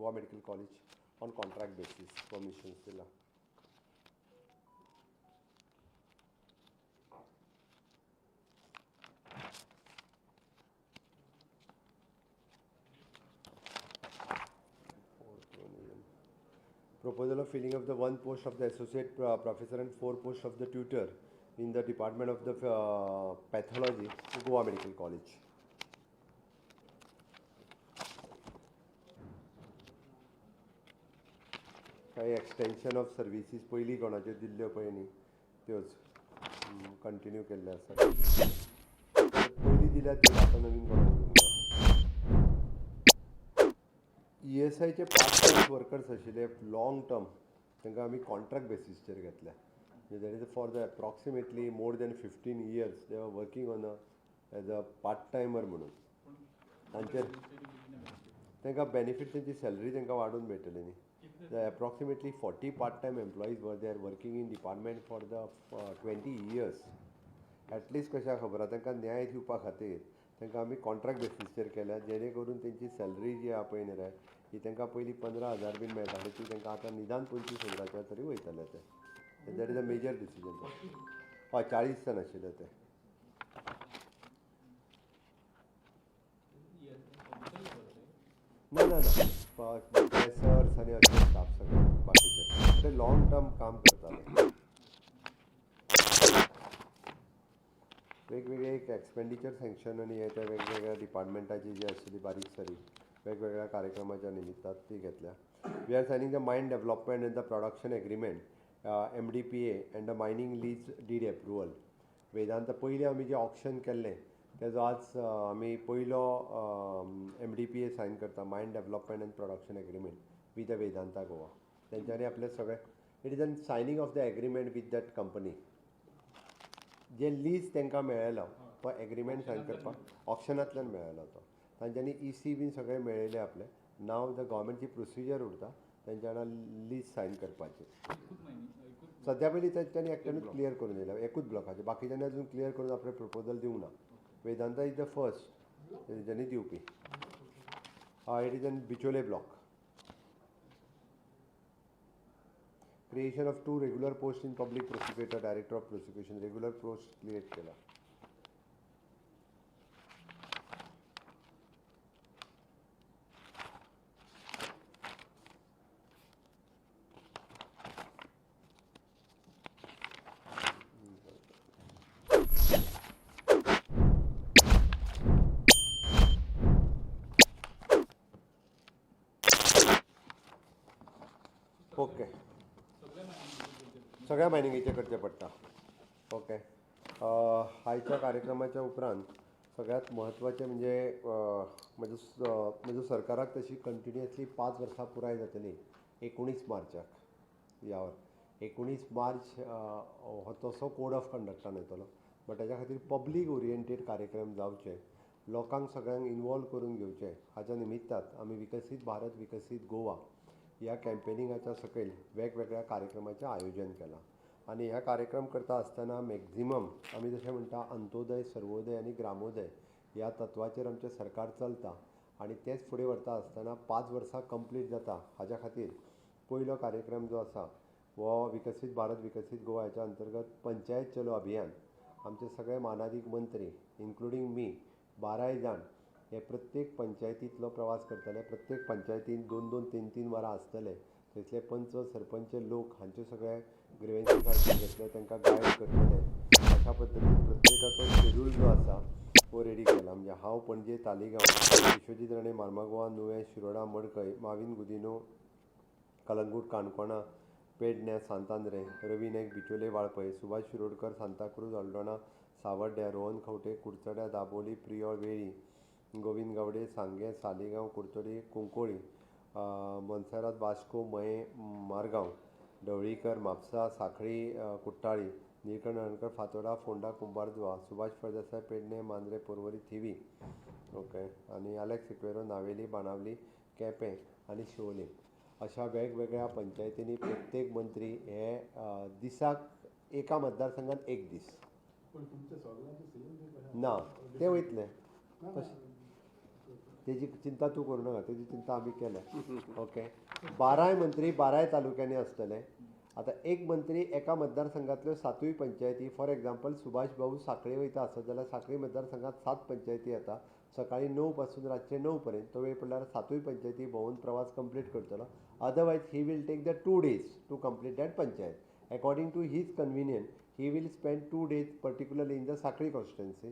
Goa Medical College on contract basis. Permissions दिला. Proposal of filling of the one post of the associate professor and 4 posts of the tutor in the department of the pathology to Goa Medical College. काही extension of services पयलीं कोणाच्यो दिल्ल्यो पळय न्ही त्योच continue केल्ले आसात. पयलीं दिल्यात त्यो आतां नवीन कोणाक दिवंक ना. ESIचे पार्ट टायम वर्कर्स आशिल्ले लॉंग टर्म तांकां आमी कॉन्ट्रॅक्ट बेसिसचेर घेतल्या. That is for the approximately more than 15 years they are working on as a part timer म्हणून. तांचेर तांकां बेनिफीट तेंची सॅलरी तांकां वाडून मेळटली न्ही. Approximately 40 part-time employees were there working in department for the 20 years. At least कशा खबर आहा तांकां न्याय दिवपा खातीर तांकां आमी कॉन्ट्रॅक्ट बेसिसचेर केल्या जेणे करून तेंची सॅलरी जी आहा पळय न्ही रे ही तांकां पयलीं 15,000 बीन मेळटाली ती तांकां आतां निदान 25,000 तरी वयतले ते. That is a major decision. हय 40 जण आशिल्ले ते. ना ना ना प्रोफेसर्स आनी अशे स्टाफ सगळे बाकीचे ते लॉंग टर्म काम करताले. वेगवेगळे एक एक्सपेंडिचर सँक्शन आनी हे त्या वेगवेगळ्या डिपार्टमेंटाची जी आशिल्ली बारीक सारीक वेगवेगळ्या कार्यक्रमाच्या निमित्तान ती घेतल्या. We are signing the mine development and the production agreement MDPA and the mining lease deed approval. Vedanta पयलीं आमी जे ऑप्शन केल्लें तेजो आज आमी पयलो MDPA सायन करता mining development and production agreement with the Vedanta Goa. तेंच्यांनी आपले सगळे it is a signing of the agreement with that company. जे लीज तांकां मेळयलो तो एग्रीमेंट सायन करपाक ऑप्शनांतल्यान मेळयलो तो. तांच्यांनी EC बीन सगळे मेळयले आपले. नाव द गव्हर्मेंटची प्रोसिजर उरता तेंच्या वांगडा लीज सायन करपाची. सद्या पयलीं तेंच्यांनी एकट्यानूच क्लियर करून दिला एकूच ब्लॉकाचे. बाकीच्यांनी अजून क्लियर करून आपले प्रपोजल दिवंक ना. वेदांता इज द फर्स्ट तेंच्यांनी दिवपी. It is in Bicholim block. Creation of 2 regular posts in public prosecutor, director of prosecution. Regular post create केला. ओके सगळ्या मायनिंगेचे करचे पडटा. ओके आयच्या कार्यक्रमाच्या उपरांत सगळ्यात म्हत्वाचें म्हणजे म्हज्या सरकाराक तशी कंटिन्युअसली 5 वर्सां पुराय जातली 19 मार्चाक. ह्या 19 मार्च हो तसो कोड ऑफ कंडक्टान येतलो. बट ताच्या खातीर पब्लीक ओरिएंटेड कार्यक्रम जावचे, लोकांक सगळ्यांक इनवॉल्व करून घेवचे. हाच्या निमित्तान आमी विकसीत भारत विकसीत गोवा ह्या कॅम्पेनिंगाच्या सकयल वेगवेगळ्या कार्यक्रमाचें आयोजन केलां. आनी ह्या कार्यक्रम करता आसतना मॅक्झिमम आमी जशें म्हणटा अंत्योदय सर्वोदय आनी ग्रामोदय ह्या तत्वाचेर आमचें सरकार चलता. आनी तेच फुडें व्हरता आसतना 5 वर्सां कंप्लीट जाता हाच्या खातीर पयलो कार्यक्रम जो आसा हो विकसीत भारत विकसीत गोवा हाच्या अंतर्गत पंचायत चलो अभियान. आमचे सगळे मानाधीक मंत्री इन्क्लुडींग मी 12 जाण हे प्रत्येक पंचायतींतलो प्रवास करतले. प्रत्येक पंचायतीन 2-2, 3-3 वरां आसतले. थंयसले पंच सरपंच लोक हांचे सगळे ग्रिवेन्सीस घेतले तांकां गायड करतले. अशा पद्दतीन प्रत्येकाचो शेड्यूल जो आसा हो रेडी केला. म्हणजे हांव पणजे तालिगांव, विश्वजीत राणे मार्मागोवा, नुवें शिरोडा मडकय, माविन गुदिनो कलंगूट काणकोणा पेडण्यां सांतांद्रे, रवी नायक बिचोले वाळपय, सुभाष शिरोडकर सांताक्रूज अल्दोणा सावड्ड्या, रोहन खंवटे कुडचड्या दाबोली प्रियोळ वेळी, गोविंद गावडे सांगे सालिगांव कुडचडी कुंकोळी, मनसेरात वास्को मये मारगांव, ढवळीकर म्हापसा सांखळी कुट्टाळी, निळकंठ नारायणकर फातोडा फोंडा कुंभारजुवा, सुभाष फळदेसाय पेडणे मांद्रे पर्वरी थिवी. ओके आनी आलेक्स सिक्वेरो नावेली बाणावली केपें आनी शिवोले. अशा वेगवेगळ्या पंचायतींनी प्रत्येक मंत्री हे दिसाक एका मतदारसंघात एक दीस ना ते वयतले तेजी चिंता तूं करूं नाका, तेजी चिंता आमी केल्या. ओके. 12 मंत्री 12 तालुक्यांनी आसतले. आता एक मंत्री एका मतदारसंघातल्यो 7 पंचायती, फॉर एग्जाम्पल सुभाष भाऊ साखळे वयता आसत जाल्यार साखळे मतदारसंघात 7 पंचायती येता. सकाळी 9 पासून रातचे 9 पर्यंत तो वेळ पडल्यार 7 पंचायती भोंवून प्रवास कंप्लीट करतलो. Otherwise he will take the 2 days to complete that panchayat. According to his convenient he will spend 2 days particularly in the Sankhali constituency.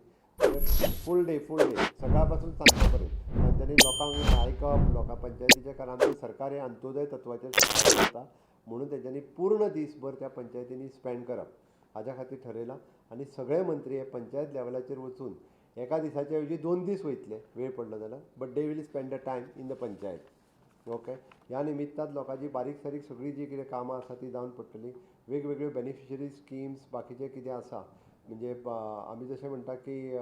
Full day सकाळपासून सांजपर्यंत तांच्यांनी लोकांक आयकप, लोकां पंचायतीचे कारण आमचें सरकार हे अंत्योदय तत्वाचेर सरकार करता म्हणून तेंच्यांनी पूर्ण दिसभर त्या पंचायतींनी स्पेंड करप हाज्या खातीर ठरयलां. आनी सगळे मंत्री हे पंचायत लेवलाचेर वचून एका दिसाचे ऐवजी 2 दीस वयतले वेळ पडलो जाल्यार, but they will spend the time in the panchayat. Okay. ह्या निमित्तान लोकांची बारीक सारीक सगळीं जी कितें कामां आसा ती जावन पडटलीं. वेगवेगळ्यो बेनिफिशरी स्किम्स बाकीचें कितें आसा म्हणजे आमी जशें म्हणटा की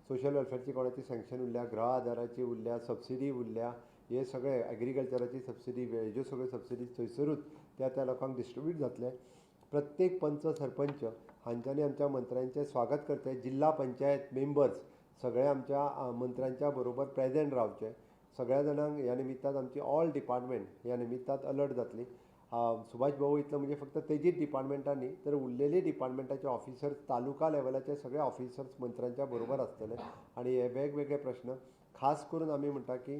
सोशल वेलफेअरची कोणाची सँक्शन उरल्या, गृह आदाराची उरल्या, सबसिडी उरल्या, हे सगळे एग्रीकल्चराची सबसिडी, हेज्यो सगळ्यो सबसिडीज थंयसरूच त्या लोकांक डिस्ट्रिब्यूट जातले. प्रत्येक पंच सरपंच हांच्यांनी आमच्या मंत्र्यांचें स्वागत करचे. जिल्हा पंचायत मेंबर्स सगळे आमच्या मंत्र्यांच्या बरोबर प्रेजेंट रावचे. सगळ्या जाणांक ह्या निमित्तान आमची ऑल डिपार्टमेंट ह्या निमित्तान अलर्ट जातली. सुभाष भाऊ इतलो म्हणजे फक्त तेजीच डिपार्टमेंटां न्ही तर उरलेली डिपार्टमेंटाचे ऑफिसर्स, तालुका लेवलाचे सगळे ऑफिसर्स मंत्र्यांच्या बरोबर आसतले. आनी हे वेगवेगळे प्रश्न खास करून आमी म्हणटा की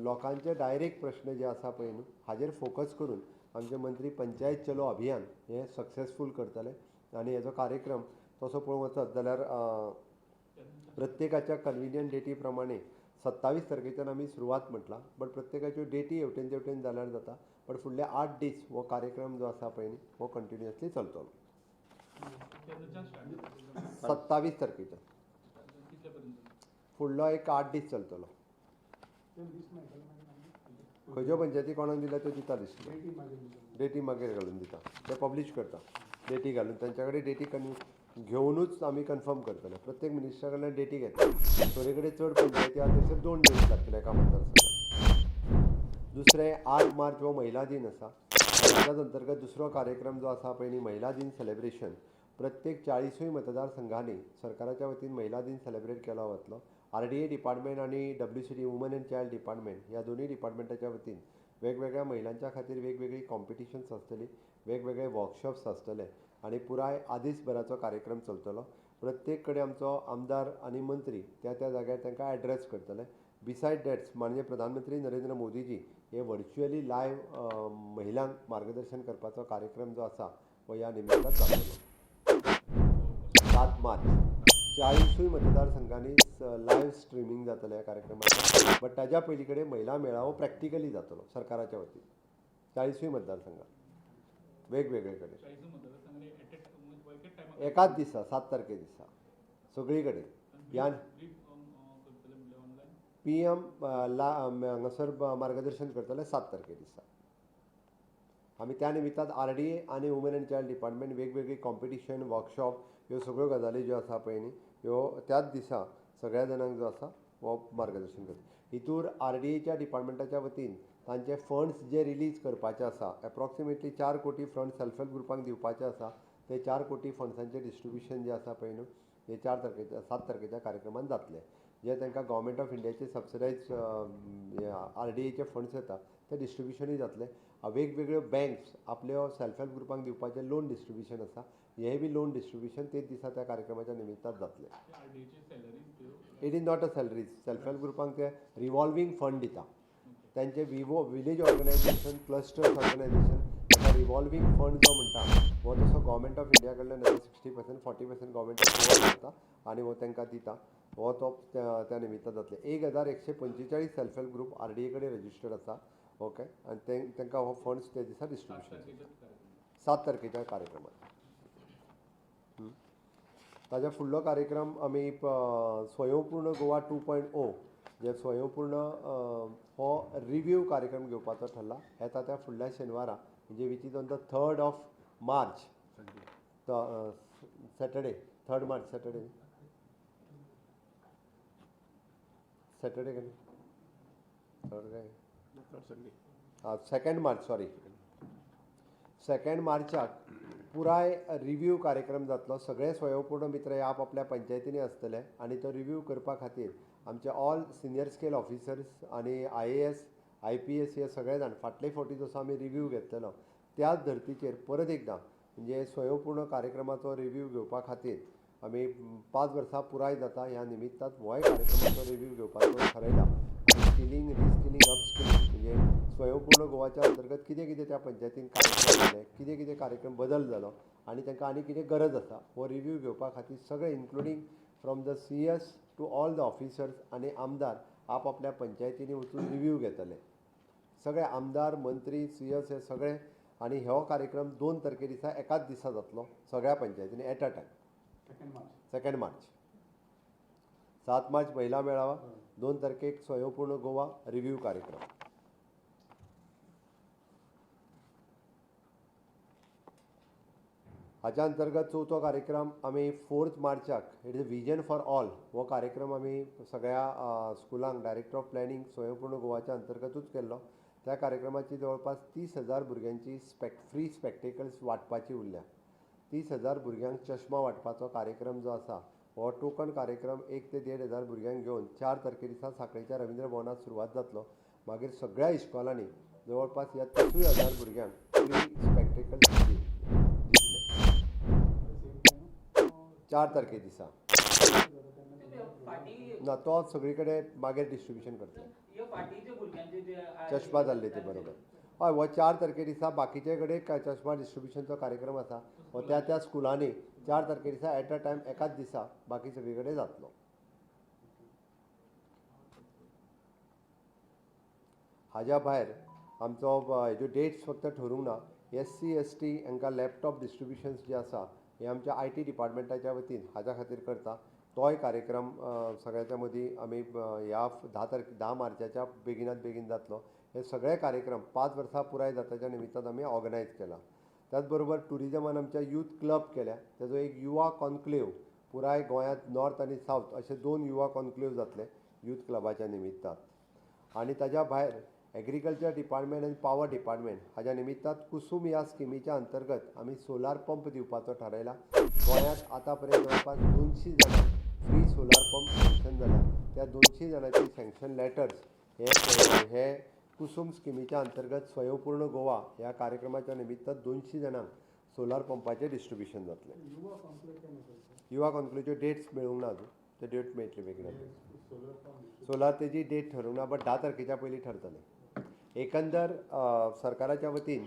लोकांचे डायरेक्ट प्रश्न जे आसा पळय न्हू हाजेर फोकस करून आमचे मंत्री पंचायत चलो अभियान हे सक्सेसफूल करतले. आनी हेजो कार्यक्रम तसो पळोवंक वचत जाल्यार प्रत्येकाच्या कन्विनियंट डेटी प्रमाणे 27 तारखेच्यान आमी सुरवात म्हटलां, बट प्रत्येकाच्यो डेटी हेवटेन तेवटेन जाल्यार जाता. बट फुडले 8 दीस हो कार्यक्रम जो आसा पळय न्ही हो कंटिन्युअसली चलतलो. 27 तारखेच्यान फुडलो एक 8 दीस चलतलो. खंयच्यो पंचायती कोणाक दिल्या त्यो दिता दिसता, डेटी मागीर घालून दिता, ते पब्लीश करता डेटी घालून. तांच्या कडेन डेटी घेवनूच आमी कन्फर्म करतले. प्रत्येक मिनिस्टरा कडल्यान डेटी घेतली. थोडे कडेन चड पंचायती आसा थंयसर 2 दीस लागतले एका मतदारसंघात. दुसरें 8 मार्च हो महिला दिन आसा. हाच्याच अंतर्गत दुसरो कार्यक्रम जो आसा पळय न्ही महिला दिन सेलेब्रेशन प्रत्येक 40 मतदारसंघांनी सरकाराच्या वतीन महिला दिन सेलेब्रेट केलो वतलो. RDA डिपार्टमेंट आनी WCD woman end child department ह्या दोनूय डिपार्टमेंटाच्या वतीन वेगवेगळ्या महिलांच्या खातीर वेगवेगळी कॉम्पिटिशन्स आसतली, वेगवेगळे वर्कशॉप्स आसतले आनी पुराय आदीसभराचो कार्यक्रम चलतलो. प्रत्येक कडेन आमचो आमदार आनी मंत्री त्या जाग्यार तांकां एड्रेस करतले. बिसायड दॅट्स माननीय प्रधानमंत्री नरेंद्र मोदीजी हे व्हर्च्युअली लायव्ह महिलांक मार्गदर्शन करपाचो कार्यक्रम जो आसा हो ह्या निमित्तान जातलो. 7 मार्च 40 मतदारसंघांनी लायव्ह स्ट्रिमींग जातलें ह्या कार्यक्रमाचें. बट ताज्या पयलीं कडेन महिला मेळावो प्रॅक्टिकली जातलो सरकाराच्या वतीन 40 मतदारसंघात वेगवेगळे कडेन एकाच दिसा 7 तारखे दिसा सगळी कडेन. ह्या PM हांगासर मार्गदर्शन करतले 7 तारखे दिसा. आमी त्या निमित्तान RDA आनी वुमन एंड चायल्ड डिपार्टमेंट वेगवेगळी कॉम्पिटिशन, वर्कशॉप ह्यो सगळ्यो गजाली ज्यो आसा पळय न्ही ह्यो त्याच दिसा सगळ्या जाणांक जो आसा हो मार्गदर्शन करता. हितूर RDAच्या डिपार्टमेंटाच्या वतीन तांचे फंड्स जे रिलीज करपाचे आसा एप्रॉक्सिमेटली 4 कोटी फंड सेल्फ हेल्प ग्रुपांक दिवपाचे आसा. ते 4 कोटी फंड्सांचें डिस्ट्रिब्युशन जे आसा पळय न्हू हे 7 तारखेच्या कार्यक्रमान जातले. जे तांकां गव्हर्मेंट ऑफ इंडियाचे सबसिडायज RDAचे फंड्स येता ते डिस्ट्रिब्युशनूय जातले. वेगवेगळ्यो बँक्स आपल्यो सेल्फ हेल्प ग्रुपांक दिवपाचें लोन डिस्ट्रिब्युशन आसा हेंय बी लोन डिस्ट्रिब्युशन तेच दिसा त्या कार्यक्रमाच्या निमित्तान जातलें. It is not a salaries. Self help ग्रुपांक ते रिवॉल्विंग फंड दिता. तांचे विलेज ऑर्गनायझेशन, क्लस्टर्स ऑर्गनायझेशन ताका रिवॉल्विंग फंड जो म्हणटा हो तसो गव्हर्मेंट ऑफ इंडिया कडल्यान 60% 40% गव्हर्मेंट ऑफ गोवा करता आनी हो तांकां दिता. हो तो त्या निमित्तान जातले. 1145 सेल्फ हेल्प ग्रुप RDA कडेन रजिस्टर्ड आसा. ओके. आनी तांकां हो फंड्स ते दिसा डिस्ट्रिब्युशन 7 तारखेच्या कार्यक्रमात. ताज्या फुडलो कार्यक्रम आमी स्वयंपूर्ण गोवा 2.0 जे स्वयंपूर्ण हो रिव्यू कार्यक्रम घेवपाचो ठरला. येता त्या फुडल्या शेनवारा म्हणजे which is on the 3rd of March Saturday 3rd March Saturday केन्ना 3rd काय 2nd March सॉरी 2nd मार्चाक पुराय रिव्यू कार्यक्रम जातलो. सगळे स्वयंपूर्ण मित्र हे आपल्या पंचायतींनी आसतले आनी तो रिव्यू करपा खातीर आमचे ऑल सिनियर स्केल ऑफिसर्स आनी IAS IPS हे सगळे जाण फाटले फावटी जसो आमी रिव्यू घेतलेलो त्याच धर्तीचेर परत एकदां म्हणजे स्वयंपूर्ण कार्यक्रमाचो रिव्यू घेवपा खातीर आमी 5 वर्सां पुराय जाता ह्या निमित्तान होय कार्यक्रमाचो रिव्यू घेवपाचो थारायला आनी स्किलिंग रिस्किलिंग अपस्किलिंग म्हणजे स्वयंपूर्ण गोवाच्या अंतर्गत कितें कितें त्या पंचायतीन कार्यक्रम जाले कितें कितें कार्यक्रम बदल जालो आनी तांकां आनी कितें गरज आसा हो रिव्यू घेवपा खातीर सगळे including from the CS to all the officers आनी आमदार आपल्या पंचायतींनी वचून रिव्यू घेतले सगळे आमदार मंत्री CS हे सगळे आनी हो कार्यक्रम 2 तारखे दिसा एकाच दिसा जातलो सगळ्या पंचायतींनी at a time 2 March 7 March महिला मेळावा 2 तारखेक स्वयंपूर्ण गोवा रिव्यू कार्यक्रम हाच्या अंतर्गत चवथो कार्यक्रम आमी 4 मार्चाक it is vision for all हो कार्यक्रम आमी सगळ्या स्कुलांक डायरेक्टर ऑफ प्लॅनिंग स्वयंपूर्ण गोवाच्या अंतर्गतूच केल्लो त्या कार्यक्रमाची जवळपास 30,000 भुरग्यांची फ्री स्पेक्टेकल्स वांटपाची उरल्या 30,000 भुरग्यांक चश्मा वांटपाचो कार्यक्रम जो आसा हो टोकन कार्यक्रम 1 ते 1,500 भुरग्यांक घेवन 4 तारखे दिसा सांखळेच्या रवींद्र भवनात सुरवात जातलो मागीर सगळ्या इश्कॉलांनी जवळपास ह्या 30,000 भुरग्यांक फ्री स्पेक्टेकल्स दितले 4 तारखे दिसा ना तो सगळी कडेन मागीर डिस्ट्रिब्युशन करतले चश्मा जाल्ले ते बरोबर हय हो 4 तारखे दिसा बाकीचे कडेन चश्मा डिस्ट्रिब्युशनचो कार्यक्रम आसा हो त्या स्कुलांनी 4 तारखे दिसा एट अ टायम एकाच दिसा बाकी सगळी कडेन जातलो हाज्या भायर आमचो हेज्यो डेट्स फक्त ठरूंक ना SC ST हांकां लॅपटॉप डिस्ट्रिब्युशन्स जे आसा हे आमच्या IT डिपार्टमेंटाच्या वतीन हाज्या खातीर करता तोय कार्यक्रम सगळ्याच्या मदीं आमी ह्या 10 मार्चाच्या बेगिनात बेगीन जातलो हे सगळे कार्यक्रम 5 वर्सां पुराय जाताच्या निमित्तान आमी ऑर्गनायज केला त्याच बरोबर टुरिजमान आमच्या यूथ क्लब केल्या तेजो एक युवा कॉन्क्लेव पुराय गोंयांत नॉर्थ आनी सावथ अशे 2 युवा कॉन्क्लेव जातले यूथ क्लबाच्या निमित्तान आनी ताज्या भायर एग्रीकल्चर डिपार्टमेंट आनी पावर डिपार्टमेंट हाज्या निमित्तान कुसुम ह्या स्किमीच्या अंतर्गत आमी सोलार पंप दिवपाचो थारायला गोंयांत आतां पर्यंत जवळपास 200 जाणां फ्री सोलार पंप सँक्शन जाला त्या 200 जाणांची सँक्शन लेटर्स हे कुसुम स्किमीच्या अंतर्गत स्वयंपूर्ण गोवा ह्या कार्यक्रमाच्या निमित्तान 200 जाणांक सोलार पंपाचें डिस्ट्रिब्युशन जातलें युवा कॉन्क्लेव्हच्यो डेट्स मेळूंक ना अजून ते डेट मेळटली बेगीन सोलार तेजी डेट ठरूंक ना बट 10 तारखेच्या पयलीं ठरतलें एकंदर सरकाराच्या वतीन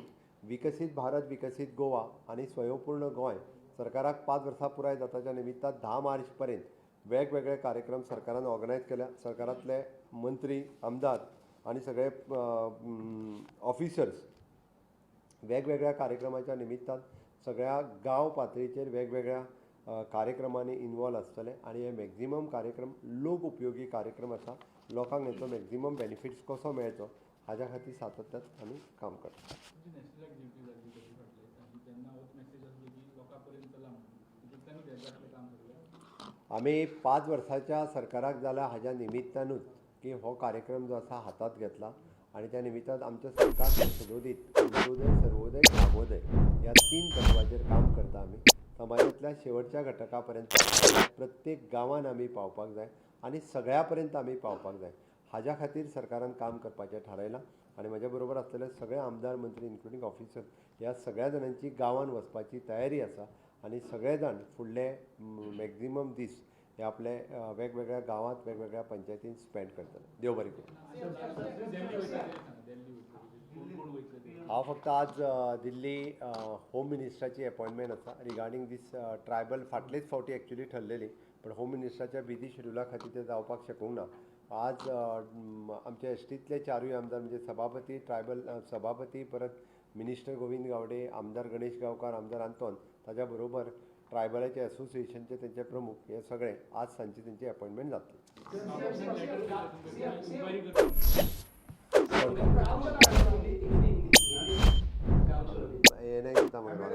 विकसीत भारत विकसीत गोवा आनी स्वयंपूर्ण गोंय सरकाराक 5 वर्सां पुराय जाताच्या निमित्तान 10 मार्च पर्यंत वेगवेगळे कार्यक्रम सरकारान ऑर्गनायज केल्या सरकारांतले मंत्री आमदार आनी सगळे ऑफिसर्स वेगवेगळ्या कार्यक्रमाच्या निमित्तान सगळ्या गांव पातळीचेर वेगवेगळ्या कार्यक्रमांनी इनवॉल्व आसतले आनी हे मॅक्झिमम कार्यक्रम लोक उपयोगी कार्यक्रम आसा लोकांक हेचो मॅक्झिमम बेनिफिट्स कसो मेळचो हाज्या खातीर सातत्यान आमी काम करता आमी 5 वर्साच्या सरकाराक जाला हाज्या निमित्तानूच की हो कार्यक्रम जो आसा हातांत घेतला आनी त्या निमित्तान आमच्या सरकार संशोधीत अंत्योदय सर्वोदय ग्रामोदय ह्या 3 तत्वाचेर काम करता आमी समाजांतल्या शेवटच्या घटका पर्यंत प्रत्येक गांवांत आमी पावपाक जाय आनी सगळ्या पर्यंत आमी पावपाक जाय हाज्या खातीर सरकारान काम करपाचें थारायलां आनी म्हाज्या बरोबर आसलेले सगळे आमदार मंत्री इन्क्लुडींग ऑफिसर ह्या सगळ्या जाणांची गांवांत वचपाची तयारी आसा आनी सगळे जाण फुडले मॅक्झिमम दीस हे आपले वेगवेगळ्या गांवांत वेगवेगळ्या पंचायतीन स्पेंड करतले देव बरें करूं हांव फक्त आज दिल्ली होम मिनिस्टराची अपॉयंटमेंट आसा रिगार्डींग दीस ट्रायबल फाटलेच फावटी एक्चुली ठरलेली पण होम मिनिस्टराच्या बिजी शेड्युला खातीर ते जावपाक शकूंक ना आज आमचे STतले 4 आमदार म्हणजे सभापती ट्रायबल सभापती परत मिनिस्टर गोविंद गावडे आमदार गणेश गांवकार आमदार आंतोन ताज्या बरोबर ट्रायबलाचे असोसिएशनचे तेंचे प्रमुख हे सगळे आज सांजची तेंची अपॉयंटमेंट जातली हे नाही दिता म्हाका